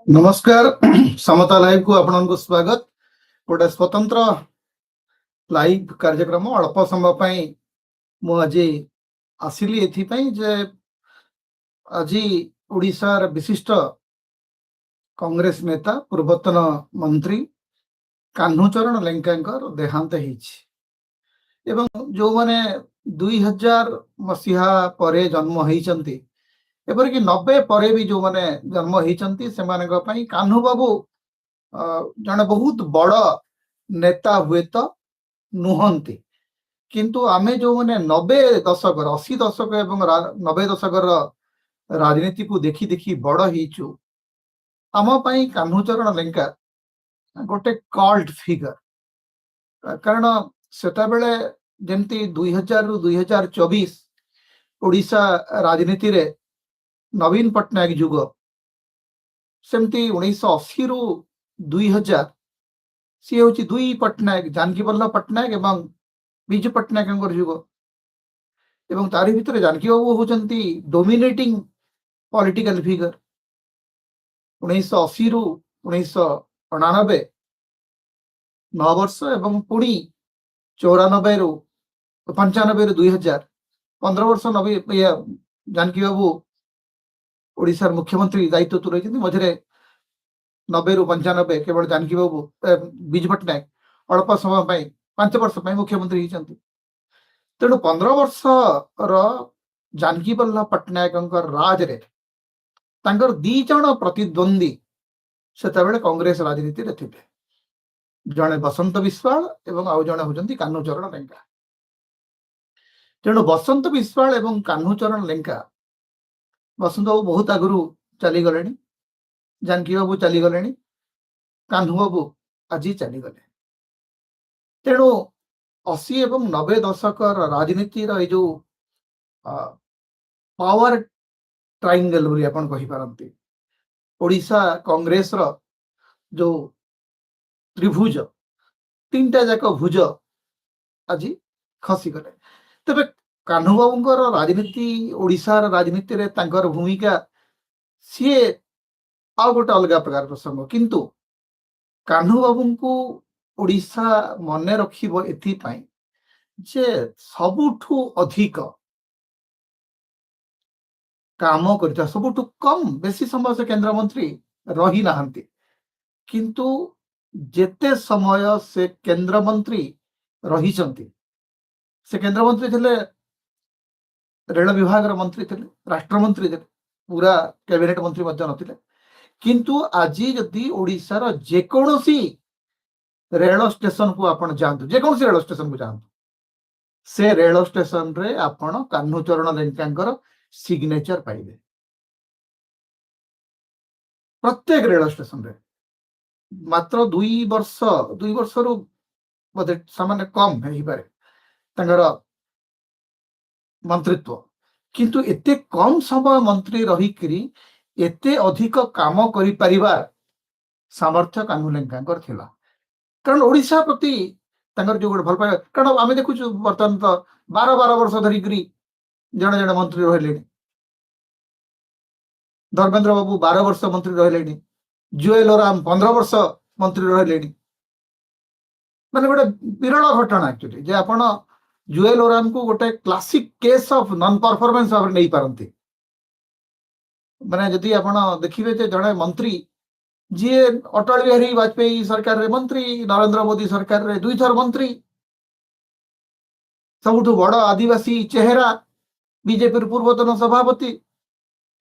नमस्कार समता लाइव को आपन स्वागत। गोटे स्वतंत्र लाइव कार्यक्रम अल्प समय मुझे आसिली एथिपाई जे आज ओडिशार विशिष्ट कांग्रेस नेता पूर्वतन मंत्री कान्हूचरण लेंकांकर देहांत होइछि एवं जो माने 2000 मसीहा परे जन्म होइचंती एपरिक 90 परे भी जो माने जन्म होइचंती सेमानक पई कान्हू बाबू जने बहुत बड़ नेता हुए तो नुहंती किंतु आमे जो माने 90 दशक 80 दशक एवं 90 दशक राजनीति को देखी देखी बड़ हिचु आम पई कान्हूचरण लेंका गोटे कल्ट फिगर कारण सेटा बेले जेमती 2000 रु 2024 ओडिशा राजनीति रे नवीन पट्टनायक जुग सेमती 1980 रु 2000 सी हूँ दुई पट्टनायक जानकी वल्लभ पट्टनायक एवं विजु पट्टनायक जुग एवं तारी भितर जानकी बाबू होचंती डोमिनेटिंग पॉलिटिकल फिगर 1980 रु 1999 9 वर्ष एवं पुणी 94 रु 95 रु 2000 15 वर्ष नवी जानकी बाबू ओडिशार मुख्यमंत्री दायित्व तुले मझे 90 रु 95 केवल जानकी बाबू विजु पट्टनायक अल्प समय 5 वर्ष मुख्यमंत्री होती तेणु 15 वर्ष जानकी वल्लभ पट्टनायक राज रे तांकर दी जण प्रतिद्वंदी सेतेबेले कांग्रेस राजनीति रे थिले जणे बसंत विश्वाल एवं आउ जणे होजंती कान्हूचरण लेंका। तेणु बसंत विश्वाल एवं कान्हूचरण लेंका बसंत बाबू बहुत आगु चली गले जानकी बाबू चली गले कान्हू बाबू आज चली गले तेणु 80 एवं 90 दशक राजनीति जो पावर ट्रायंगल बोली आपण कहि पारंती ओडिशा कांग्रेस रो जो त्रिभुज तीनटा जाक भुज आज खसी गले तबे कान्हू बाबूंकर राजनीति ओडिशार राजनीति रे तांकर भूमिका सी आ गोटे अलग प्रकार प्रसंग किंतु कान्हू बाबू को ओडिशा मन रखिबो एथिपाई जे सबुठु अधिक काम करता सबुठु कम बेसी समय से केंद्र मंत्री रही नाहंती किंतु जेते समय से केंद्र मंत्री रही चंती से केंद्र मंत्री थे रेल विभाग मंत्री थे राष्ट्र मंत्री थे पूरा कैबिनेट मंत्री नथिले किंतु आज जदि ओडिशार जेकोसी रेल स्टेशन को आपण जानतु जेकोसी रेल स्टेशन को जानतु से रेल स्टेशन रे आपण कान्हूचरण लेंकांकर सिग्नेचर पाइबे प्रत्येक रेल स्टेशन रे मात्र 2 वर्ष रु बोधे सामान्य कम है पारे तांकर मंत्रित्व किंतु एते कम समय मंत्री रही करी एते अधिक काम करि परिवार सामर्थ्य कान्हू लेंकांकर थिला कारण ओडिशा प्रति तांकर जो भल पाए कारण आमे देखु वर्तमान तो 12 वर्ष धरी करी जने जने मंत्री रहले धर्मेंद्र बाबू 12 वर्ष मंत्री रहले जुएल ओराम 15 वर्ष मंत्री रहले माने गोटे विरल घटना एक्चुअली जे आपण जुएल ओराम को गोटे classic case of non performance भाव नहीं पारंती माने जदि आपण देखिबे जे जने मंत्री जी अटल बिहारी वाजपेयी सरकार रे मंत्री नरेंद्र मोदी सरकार रे 2 थर मंत्री सबुठु बड़ आदिवासी चेहरा बीजेपी पूर्वतन सभापति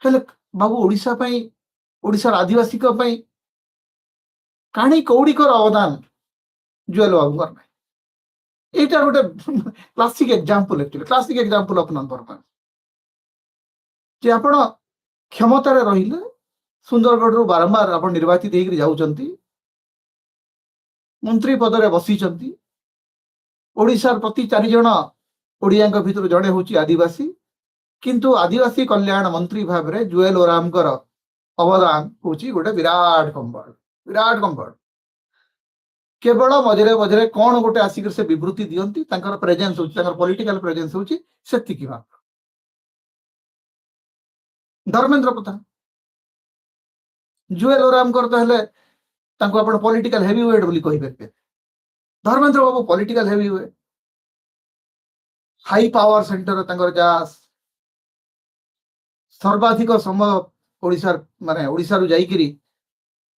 हेले बाबू ओडिशा पई ओडिशार आदिवासी को पई काणी कौड़ी कर अवदान जुएल बाबू कर एटा गोटे classic example actually classic example of non performance जे आपण क्षमता रे रहिले सुंदरगढ़ रु बारंबार आप निर्वाचित होकर जाउचंती मंत्री पद रे बसीचंती ओडिशार प्रति 4 जण ओडिया भितर जड़े हूँ आदिवासी किंतु आदिवासी कल्याण मंत्री भाव में जुएल ओराम अवदान हूँ गोटे विराट कंबड़ केवल मझे मझे कौन गोटे आसिक से विवृत्ति दियंती प्रेजेंस पॉलिटिकल प्रेजेंस हूँ से धर्मेंद्र प्रधान जुएल ओराम करते आपण पॉलिटिकल हेवीवेट बोली कहि परबे। Dharmendra Babu political heavyweight, high power centre तांकर जा सर्वाधिक समय ओडिशा माने ओडिशा रु जाईकिरी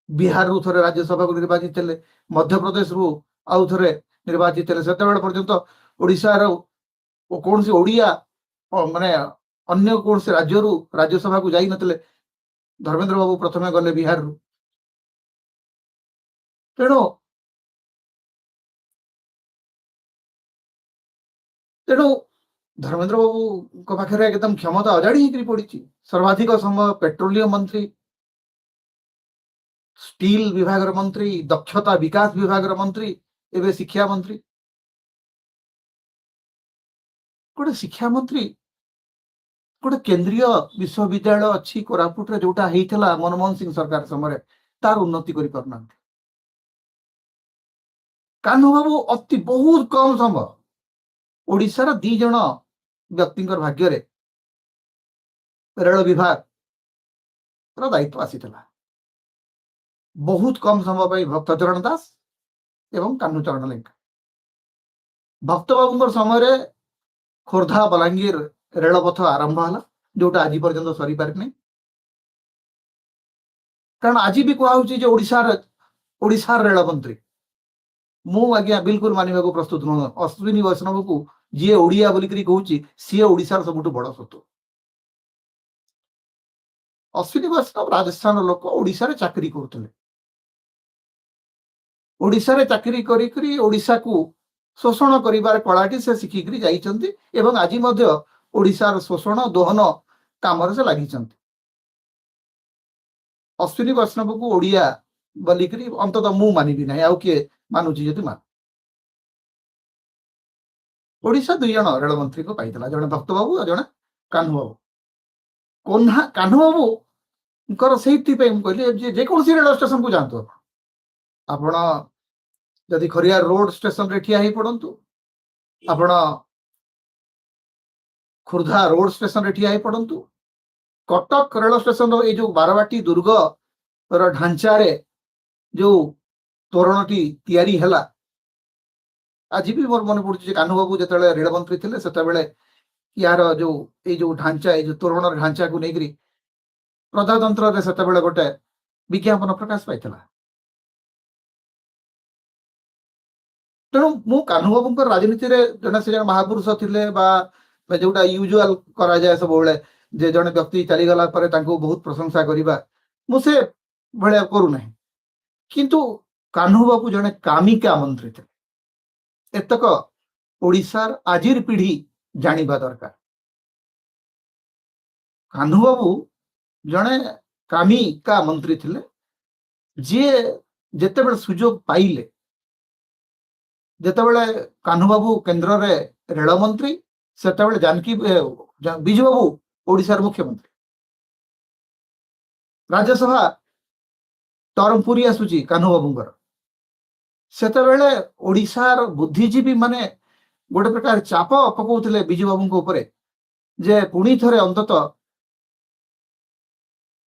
बिहार रु थरे राज्यसभा को निर्वाचित हेले, मध्य प्रदेश रु आउ थरे निर्वाचित हेले। सेतेबेले पर्यंत ओडिशा रो कौन सी ओडिया माने अन्य कौन से राज्य रु राज्यसभा को जाई नतले। धर्मेंद्र बाबू प्रथमे गले बिहार रु। तेणु तेणु धर्मेंद्र बाबू पाखे एकदम क्षमता अजाड़ी होकर पड़ी। सर्वाधिक समय पेट्रोलियम मंत्री, स्टील विभाग मंत्री, दक्षता विकास विभाग मंत्री, एवं शिक्षा मंत्री। गोटे शिक्षा मंत्री गोटे केंद्रीय विश्वविद्यालय अच्छी कोरापुट रे जोटा हेइथला मनमोहन सिंह सरकार समय तार उन्नति करि परना। कान्हू बाबू अति बहुत कम समय ओडिशार 2 जन व्यक्तिंकर भाग्य रे रेल विभाग दायित्व आसीथिला। बहुत कम समय भक्तचरण दास एवं कान्हूचरण लेंका। भक्त बाबूंकर समय खोर्धा बलांगीर रेलपथ आरंभ है जोटा आज पर्यंत सरी पारे। कारण आज भी कहुच्छी ओडिशार रेल मंत्री मु आज्ञा बिल्कुल मानवा को प्रस्तुत नुह। अश्विनी वैष्णव को जी ओडिया बोलिक कहूँ सी ओडिशार सबुठ बड़ सत्व। अश्विनी वैष्णव राजस्थान लोक ओडिशा चाकरी करुले। ओडिशा चाकरी करी ओडिशा को शोषण करिबार कलाटी से शिखिकी जाइछन्ति एवं आज मध्य ओडिशार शोषण दोहन काम से लगी। अश्विनी वैष्णव को ओडिया बोलिक अंततः मु मानिबी ना आउ किए मानुची जदि मान। ओडिशा 2 जन रेल मंत्री को पाइला, जड़े भक्त बाबू और जड़े कान्हू बाबू। कान्हू बाबू से कहली जेको रेल स्टेशन को जातु आपण जदि खरियार रोड स्टेशन रे ठिया ही पड़तु, आपण खुर्धा रोड स्टेशन रे ठिया ही पड़तु, कटक रेल स्टेशन रो जो बारवाटी दुर्ग रो ढांचा रे जो तोरणटी तैयारी हैला। आज भी मोर मन पड़ुछि कान्हू बाबू जेतेबेले रेल मंत्री थिले सेतेबेले यार जो ढांचा जो तोरण ढांचा को नेकरी प्रजातंत्र रे सेतेबेले गोटे विज्ञापन प्रकाश पाइथिला। तेणु मु कान्हू बाबू राजनीति रे जने से महापुरुष थिले बा जोटा यूजुअल करा जाए सब बेले जे जने व्यक्ति चली गला परे तांको बहुत प्रशंसा करिबा मु से भले करू नहीं। किंतु कान्हू बाबू जने कामिका मंत्री थे एतक ओडिशार आजिर पीढ़ी जानिबा दरकार। कान्हू बाबू जने कामिका मंत्री थिले जे जेतेबेले सुजोग पाइले। जेतेबेले कान्हू बाबू केंद्र रे रेल मंत्री सेतेबेले जानकी बिजू बाबू ओडिशार मुख्यमंत्री। राज्यसभा टर्म पूरी आसुची कान्हू बाबूंकर सेतेबेले ओडिशार बुद्धिजीवी माने गोटे प्रकार चाप पकाउथिले बिजू बाबूंको ऊपर जे पुणी थरे अंतत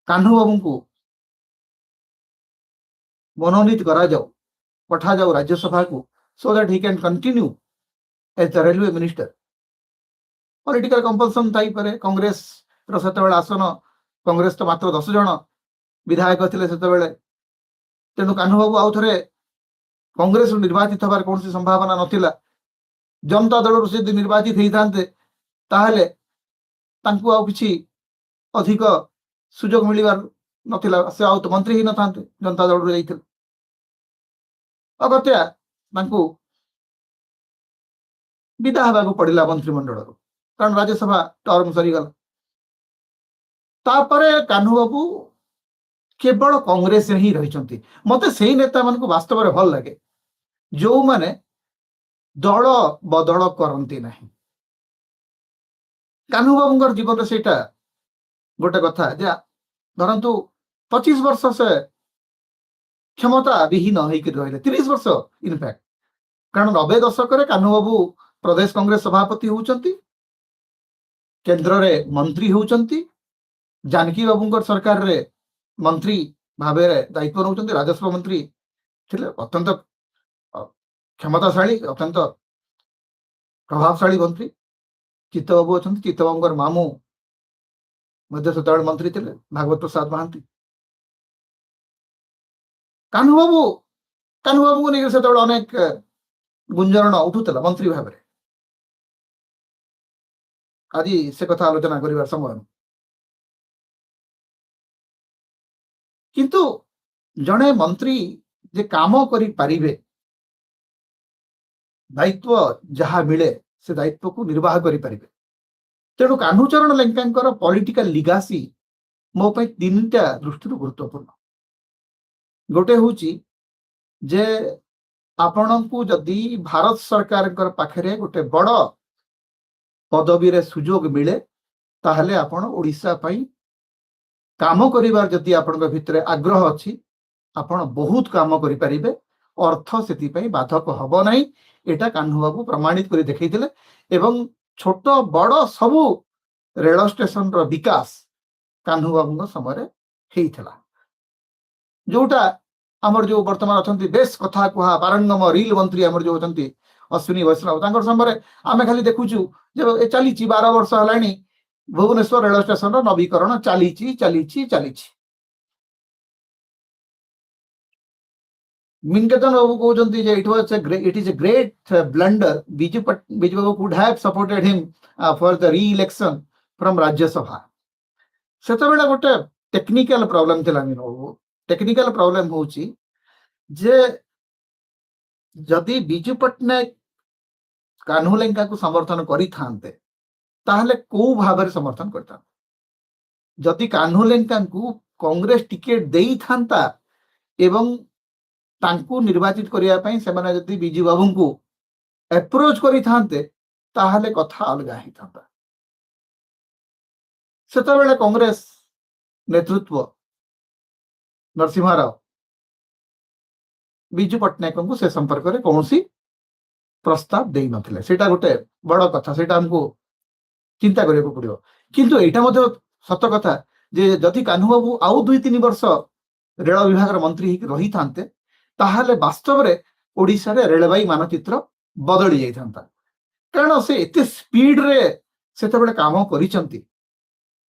कान्हू बाबूंको मनोनीत करा जाऊ, पठा जाऊ राज्यसभा को, so that he can continue as the railway minister. Political compulsion थाई परे कांग्रेस रो सेतेबेले आसन कांग्रेस तो मात्र 10 जन विधायक थिले सेतेबेले। तेणु कान्हू बाबू आउ थरे कांग्रेस निर्वाचित हबार कौन सी संभावना नथिला। जनता दल से निर्वाचित होइथान्ते ताहले तांकु आउ किछि अधिक सुजोग मिलिबार नथिला, से आउ तो मंत्री ही नथान्ते जनता दल रे जाइथिले। अगत्या तांकु विदा हबा को पड़िला मंत्रिमंडल कारण राज्यसभा टर्म सरी गला। तापरे कान्हू बाबू केवल कांग्रेस ही रही। मते सेही नेता मान को वास्तव में भल लगे जो माने दल बदल करती नहीं। कान्हू बाबूंकर जीवन सेटा गोटे कथा जे धरतु 25 वर्ष से क्षमता विहीन होकर रहिले, 30 वर्ष इनफैक्ट। कारण 90 दशक कान्हू बाबू प्रदेश कांग्रेस सभापति होउचंती, केंद्र रे मंत्री होउचंती, जानकी बाबूंकर सरकार रे मंत्री ଭାବେ ଦାୟିତ୍ୱ ନେଉଛନ୍ତି। ରାଜସ୍ୱ ମନ୍ତ୍ରୀ ଥିଲେ, ଅତ୍ୟନ୍ତ କ୍ଷମତାଶାଳୀ, ଅତ୍ୟନ୍ତ ପ୍ରଭାବଶାଳୀ ମନ୍ତ୍ରୀ। ଚିତ୍ତବାବୁ ଅଛନ୍ତି, ଚିତ୍ତବାବୁଙ୍କର ମାମୁଁ ମଧ୍ୟ ସେତେବେଳେ ମନ୍ତ୍ରୀ ଥିଲେ, ଭାଗବତ ପ୍ରସାଦ ମହାନ୍ତି। କାହ୍ନୁବାବୁ କାହ୍ନୁବାବୁଙ୍କୁ ନେଇକି ସେତେବେଳେ ଅନେକ ଗୁଞ୍ଜରଣ ଉଠୁଥିଲା ମନ୍ତ୍ରୀ ଭାବରେ। ଆଜି ସେ କଥା ଆଲୋଚନା କରିବାର ସମୟ ନୁହେଁ। କିନ୍ତୁ ଜଣେ ମନ୍ତ୍ରୀ ଯେ କାମ କରିପାରିବେ, ଦାୟିତ୍ୱ ଯାହା ମିଳେ ସେ ଦାୟିତ୍ୱକୁ ନିର୍ବାହ କରିପାରିବେ। ତେଣୁ କାହ୍ନୁଚରଣ ଲେଙ୍କାଙ୍କର ପଲିଟିକାଲ ଲିଗାସି ମୋ ପାଇଁ ତିନିଟା ଦୃଷ୍ଟିରୁ ଗୁରୁତ୍ୱପୂର୍ଣ୍ଣ। ଗୋଟେ ହଉଛି ଯେ ଆପଣଙ୍କୁ ଯଦି ଭାରତ ସରକାରଙ୍କର ପାଖରେ ଗୋଟେ ବଡ଼ ପଦବୀରେ ସୁଯୋଗ ମିଳେ, ତାହେଲେ ଆପଣ ଓଡ଼ିଶା ପାଇଁ କାମ କରିବାର ଯଦି ଆପଣଙ୍କ ଭିତରେ ଆଗ୍ରହ ଅଛି, ଆପଣ ବହୁତ କାମ କରିପାରିବେ, ଅର୍ଥ ସେଥିପାଇଁ ବାଧକ ହବ ନାହିଁ। ଏଟା କାହ୍ନୁବାବୁ ପ୍ରମାଣିତ କରି ଦେଖେଇଥିଲେ ଏବଂ ଛୋଟ ବଡ଼ ସବୁ ରେଳ ଷ୍ଟେସନର ବିକାଶ କାହ୍ନୁବାବୁଙ୍କ ସମୟରେ ହେଇଥିଲା। ଯୋଉଟା ଆମର ଯୋଉ ବର୍ତ୍ତମାନ ଅଛନ୍ତି ବେଶ କଥା କୁହା ପାରଙ୍ଗମ ରିଲ ମନ୍ତ୍ରୀ ଆମର ଯୋଉ ଅଛନ୍ତି ଅଶ୍ୱିନୀ ବୈଷ୍ଣବ, ତାଙ୍କର ସମୟରେ ଆମେ ଖାଲି ଦେଖୁଛୁ ଯେ ଚାଲିଛି 12 ବର୍ଷ ହେଲାଣି ଭୁବନେଶ୍ୱର ରେଳ ଷ୍ଟେସନର ନବୀକରଣ ଚାଲିଛି ଚାଲିଛି ଚାଲିଛି। ମିନକେତନ ବାବୁ କହୁଛନ୍ତି ଯେ it is a great blunder. Biju babu could have supported him for the re-election from Rajya Sabha. ସେତେବେଳେ ଗୋଟେ ଟେକ୍ନିକାଲ ପ୍ରୋବ୍ଲେମ ଥିଲା। ଟେକ୍ନିକାଲ ପ୍ରୋବ୍ଲେମ ହଉଛି ଯେ ଯଦି ବିଜୁ ପଟ୍ଟନାୟକ କାହ୍ନୁ ଲେଙ୍କାକୁ ସମର୍ଥନ କରିଥାନ୍ତେ ତାହେଲେ କୋଉ ଭାବରେ ସମର୍ଥନ କରିଥାନ୍ତେ? ଯଦି କାହ୍ନୁ ଲେଙ୍କାଙ୍କୁ କଂଗ୍ରେସ ଟିକେଟ ଦେଇଥାନ୍ତା ଏବଂ ତାଙ୍କୁ ନିର୍ବାଚିତ କରିବା ପାଇଁ ସେମାନେ ଯଦି ବିଜୁ ବାବୁଙ୍କୁ ଆପ୍ରୋଚ କରିଥାନ୍ତେ ତାହେଲେ କଥା ଅଲଗା ହେଇଥାନ୍ତା। ସେତେବେଳେ କଂଗ୍ରେସ ନେତୃତ୍ୱ ନରସିଂହ ରାଓ ବିଜୁ ପଟ୍ଟନାୟକଙ୍କୁ ସେ ସମ୍ପର୍କରେ କୌଣସି ପ୍ରସ୍ତାବ ଦେଇନଥିଲେ। ସେଇଟା ଗୋଟେ ବଡ଼ କଥା, ସେଇଟା ଆମକୁ ଚିନ୍ତା କରିବାକୁ ପଡିବ। କିନ୍ତୁ ଏଇଟା ମଧ୍ୟ ସତ କଥା ଯେ ଯଦି କାହ୍ନୁବାବୁ ଆଉ 2-3 ବର୍ଷ ରେଳ ବିଭାଗର ମନ୍ତ୍ରୀ ହେଇକି ରହିଥାନ୍ତେ ତାହେଲେ ବାସ୍ତବରେ ଓଡ଼ିଶାରେ ରେଳବାଇ ମାନଚିତ୍ର ବଦଳି ଯାଇଥାନ୍ତା। କାରଣ ସେ ଏତେ ସ୍ପିଡରେ ସେତେବେଳେ କାମ କରିଛନ୍ତି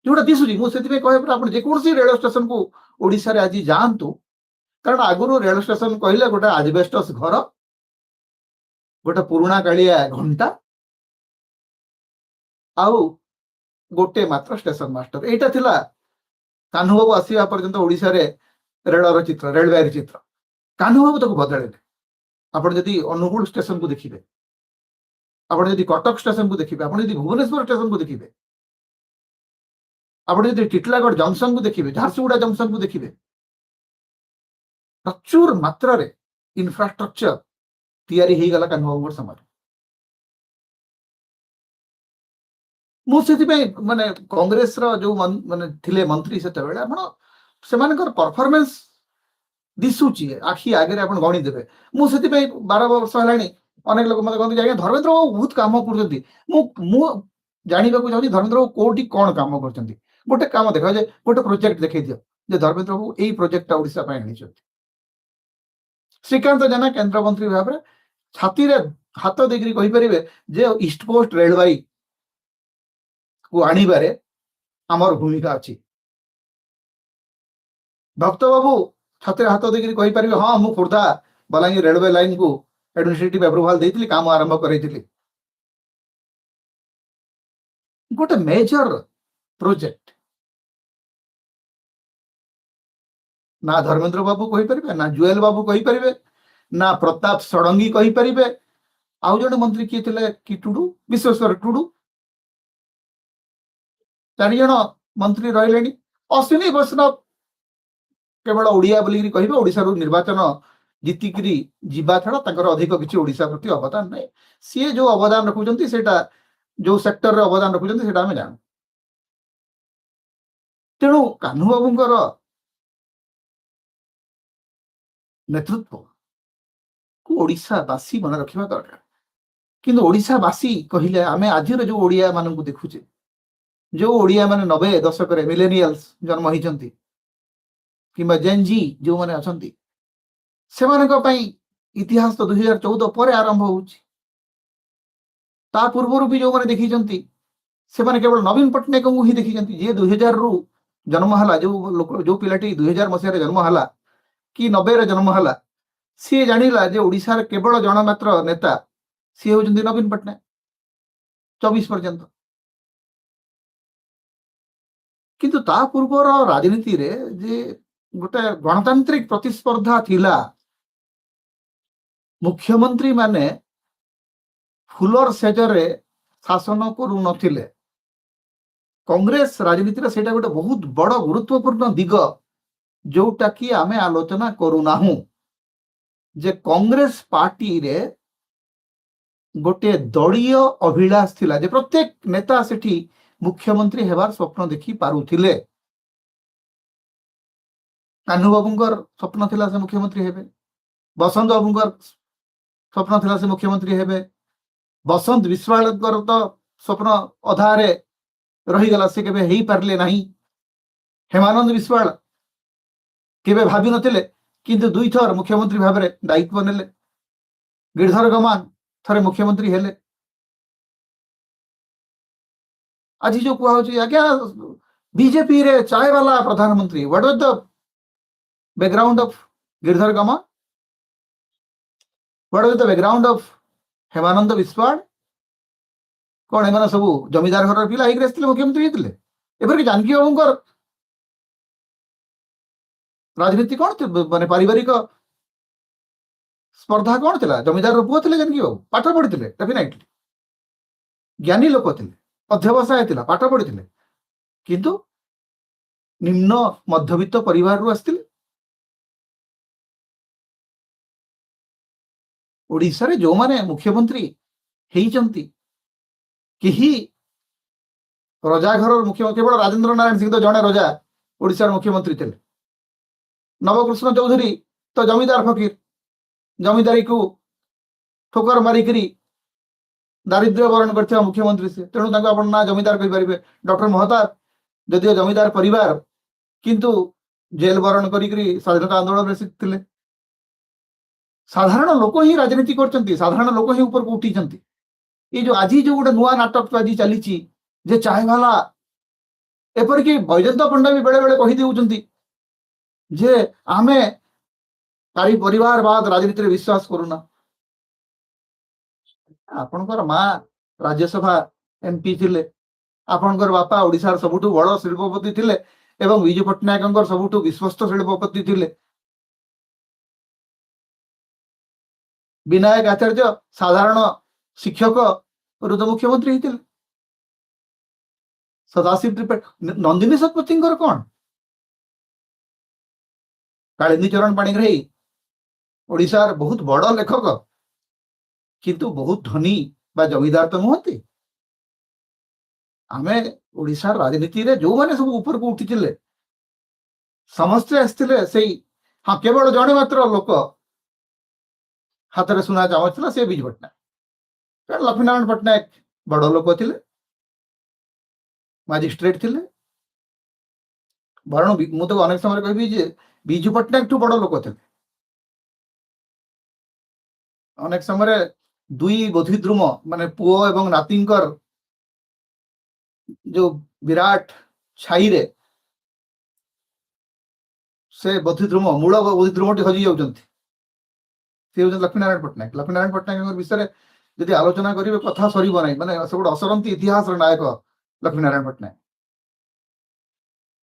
ଯୋଉଟା ଦିଶୁଛି। ମୁଁ ସେଥିପାଇଁ କହିବି ଆପଣ ଯେକୌଣସି ରେଳ ଷ୍ଟେସନକୁ ଓଡ଼ିଶାରେ ଆଜି ଯାଆନ୍ତୁ, କାରଣ ଆଗରୁ ରେଳ ଷ୍ଟେସନ କହିଲେ ଗୋଟେ ଆଜବେଷ୍ଟସ ଘର, ଗୋଟେ ପୁରୁଣା କାଳିଆ ଘଣ୍ଟା ଆଉ ଗୋଟେ ମାତ୍ର ଷ୍ଟେସନ ମାଷ୍ଟର। ଏଇଟା ଥିଲା କାହ୍ନୁବାବୁ ଆସିବା ପର୍ଯ୍ୟନ୍ତ ଓଡ଼ିଶାରେ ରେଳର ଚିତ୍ର, ରେଳବାଇର ଚିତ୍ର। କାହ୍ନୁବାବୁ ତାକୁ ବଦଳେଇଲେ। ଆପଣ ଯଦି ଅନୁଗୁଳ ଷ୍ଟେସନକୁ ଦେଖିବେ, ଆପଣ ଯଦି କଟକ ଷ୍ଟେସନକୁ ଦେଖିବେ, ଆପଣ ଯଦି ଭୁବନେଶ୍ୱର ଷ୍ଟେସନକୁ ଦେଖିବେ, ଆପଣ ଯଦି ଟିଟଲାଗଡ଼ ଜଙ୍କସନକୁ ଦେଖିବେ, ଝାରସୁଗୁଡ଼ା ଜଙ୍କସନକୁ ଦେଖିବେ, ପ୍ରଚୁର ମାତ୍ରାରେ ଇନଫ୍ରାଷ୍ଟ୍ରକ୍ଚର ତିଆରି ହେଇଗଲା କାହ୍ନୁବାବୁଙ୍କ ସମୟରେ। ମୁଁ ସେଥିପାଇଁ ମାନେ କଂଗ୍ରେସର ଯୋଉ ମାନେ ଥିଲେ ମନ୍ତ୍ରୀ ସେତେବେଳେ ଆପଣ ସେମାନଙ୍କର ପରଫରମାନ୍ସ ଦିଶୁଛି ଆଖି ଆଗରେ, ଆପଣ ଗଣିଦେବେ। ମୁଁ ସେଥିପାଇଁ 12 ବର୍ଷ ହେଲାଣି ଅନେକ ଲୋକ ମତେ କହନ୍ତି ଆଜ୍ଞା ଧର୍ମେନ୍ଦ୍ର ବାବୁ ବହୁତ କାମ କରୁଛନ୍ତି। ମୁଁ ଜାଣିବାକୁ ଚାହୁଁଛି ଧର୍ମେନ୍ଦ୍ର ବାବୁ କୋଉଠି କଣ କାମ କରୁଛନ୍ତି। ଗୋଟେ କାମ ଦେଖ, ଯେ ଗୋଟେ ପ୍ରୋଜେକ୍ଟ ଦେଖେଇ ଦିଅ ଯେ ଧର୍ମେନ୍ଦ୍ର ବାବୁ ଏଇ ପ୍ରୋଜେକ୍ଟଟା ଓଡ଼ିଶା ପାଇଁ ଆଣିଛନ୍ତି। ଶ୍ରୀକାନ୍ତ ଜେନା କେନ୍ଦ୍ରମନ୍ତ୍ରୀ ଭାବରେ ଛାତିରେ ହାତ ଦେଇକରି କହିପାରିବେ ଯେ ଇଷ୍ଟ କୋଷ୍ଟ ରେଳବାଇ କୁ ଆଣିବାରେ ଆମର ଭୂମିକା ଅଛି। ଭକ୍ତ ବାବୁ ଛାତିରେ ହାତ ଦେଇକରି କହିପାରିବେ ହଁ ମୁଁ ଖୋର୍ଦ୍ଧା ବଲାଙ୍ଗୀର ରେଳୱେ ଲାଇନକୁ ଆଡମିନିଷ୍ଟ୍ରେଟିଭ ଆପ୍ରୁଭାଲ ଦେଇଥିଲି, କାମ ଆରମ୍ଭ କରାଇଥିଲି। ଗୋଟେ ମେଜର ପ୍ରୋଜେକ୍ଟ ନା ଧର୍ମେନ୍ଦ୍ର ବାବୁ କହିପାରିବେ, ନା ଜୁଏଲ ବାବୁ କହିପାରିବେ, ନା ପ୍ରତାପ ଷଡଙ୍ଗୀ କହିପାରିବେ। ଆଉ ଜଣେ ମନ୍ତ୍ରୀ କିଏ ଥିଲେ କି ଟୁଡୁ, ବିଶ୍ୱେଶ୍ୱର ଟୁଡୁ। 4 ଜଣ ମନ୍ତ୍ରୀ ରହିଲେଣି। ଅଶ୍ୱିନୀ ବୈଷ୍ଣବ କେବଳ ଓଡ଼ିଆ ବୋଲିକିରି କହିବେ, ଓଡ଼ିଶାରୁ ନିର୍ବାଚନ ଜିତିକିରି ଯିବା ଛଡ଼ା ତାଙ୍କର ଅଧିକ କିଛି ଓଡ଼ିଶା ପ୍ରତି ଅବଦାନ ନାହିଁ। ସିଏ ଯୋଉ ଅବଦାନ ରଖୁଛନ୍ତି ସେଇଟା ଯୋଉ ସେକ୍ଟରରେ ଅବଦାନ ରଖୁଛନ୍ତି ସେଇଟା ଆମେ ଜାଣୁ। ତେଣୁ କାହ୍ନୁବାବୁଙ୍କର ନେତୃତ୍ୱକୁ ଓଡ଼ିଶାବାସୀ ମନେ ରଖିବା ଦରକାର। କିନ୍ତୁ ଓଡ଼ିଶାବାସୀ କହିଲେ ଆମେ ଆଜିର ଯୋଉ ଓଡ଼ିଆ ମାନଙ୍କୁ ଦେଖୁଛେ, ଯୋଉ ଓଡ଼ିଆ ମାନେ 90 ଦଶକରେ ମିଲେନିଆଲ୍ସ ଜନ୍ମ ହେଇଛନ୍ତି, किंबा जेनजी जो माने अछंती सेमानक पई इतिहास तो 2014 पर आरंभ होउची ता पूर्व भी जो माने देखी जंती से माने केवल नवीन पटनायक को ही देखी जंती जे 2000 रु जन्म हला जो लोक जो पिलाटी 2000 मसिया रे जन्म हला कि 90 रे जन्म हला सी जानिला जे ओडिसा रे केवल जन मात्र नेता सी होजंती नवीन पटनायक 24 पर्यंत किंतु ता पूर्वर राजनीति रे जे गोटे गणतांत्रिक प्रतिस्पर्धा थिला मुख्यमंत्री माने फुलर सेजरे शासन करू नथिले कांग्रेस राजनीति रे सेटा गोटे बहुत बड़ गुरुत्वपूर्ण दिग जोटा कि आमे आलोचना करू नाहु जे कांग्रेस पार्टी रे गोटे दलीय अभिलाष थिला जे प्रत्येक नेता सेठी मुख्यमंत्री हेबार स्वप्न देखि पारुथिले कान्हू बाबूंकर स्वप्न थिला से मुख्यमंत्री हेबे बसंत बाबूंकर स्वप्न थिला से मुख्यमंत्री हेबे बसंत विश्वालकर तो स्वप्न अधारे रहीगला से केबे हेई पारले नहीं हेमानंद विश्वाल केबे भाबी नथिले किंतु दुई थर मुख्यमंत्री भाबरे दायित्व नेले गिरधर गमान थरे मुख्यमंत्री हेले आज जो कुआ होची आज्ञा बीजेपी रे चाय वाला प्रधानमंत्री what was the background of Girdhar Gamang what was the background of Hemananda Biswal कौन एमाने सब जमीदार घर पिला ही आसते मुख्यमंत्री होते एपरिक जानकी बाबूंकर राजनीति कौन माने पारिवारिक स्पर्धा कौन थिला जमीदार पुओ थिले जानकी बाबू पाठ पढ़ी डेफिनेटली ज्ञानी लोक थिले अध्यवसाय थिला पाठ पढ़ी किंतु निम्न मध्यवित्त परिवार रु आस्तिले ओडिसा रे जो माने मुख्यमंत्री हेइचंती केही रजा घर मुख्यमंत्री केवल राजेंद्र नारायण सिंह तो जड़े रजा ओडिसा मुख्यमंत्री थे नवकृष्ण चौधरी तो जमीदार फकीर जमीदारी को ठोकर मारिकी दारिद्र्य वरण कर मुख्यमंत्री से तेणु आप ना जमीदार कहींपारे डॉक्टर महताब जदिव जमीदार परिवार किंतु जेल वरण करी स्वाधीनता आंदोलन थे साधारण लोक ही राजनीति कर साधारण लोक ही ऊपर को उठी ये जो आज जो गोटे नुआ नाटक आज चली जे चाय वाला एपरिक बैजयंत पंडा भी बेले बेले कही देउछंती जे आमे तारी परिवार बाद राजनीति रे विश्वास करूना आपनकर माँ राज्यसभा एमपी थिले आपनकर बापा ओडिसा सबुठु बड़ शिल्पपति थिले एवं विजु पट्टनायक सबुठु विश्वस्त शिल्पपति थिले विनायक आचार्य साधारण शिक्षक रुद मुख्यमंत्री होते सदाशिव त्रिपाठी नंदिनी शतपथी कौन कालिंदी चरण पाणिग्राही ओडिशार बहुत बड़ लेखक किंतु बहुत धनी बा जमीदार तो नुहति आमे ओडिशार राजनीति रे जो माने सब ऊपर को उठी समस्ते आसते से हाँ केवल जड़े मात्र लोक हाथ में सुना चामच था से विजु पट्टनायक लक्ष्मीनारायण पट्टनायक बड़ लोक थे मजिस्ट्रेट थे वरण मु तो अनेक समय कहि विजु पट्टनायक ठू बड़ लोक थे अनेक समय दुई बोधिद्रुम माने पुओ एवं नातींकर जो विराट छाई रे से बोधिद्रुम मूल बोधिद्रुम टी हजि जाउछंती से लक्ष्मीनारायण पट्टनायक विषय जदि आलोचना करेंगे कथा सर ना माने से गोटे असरंती इतिहास नायक लक्ष्मीनारायण पट्टनायक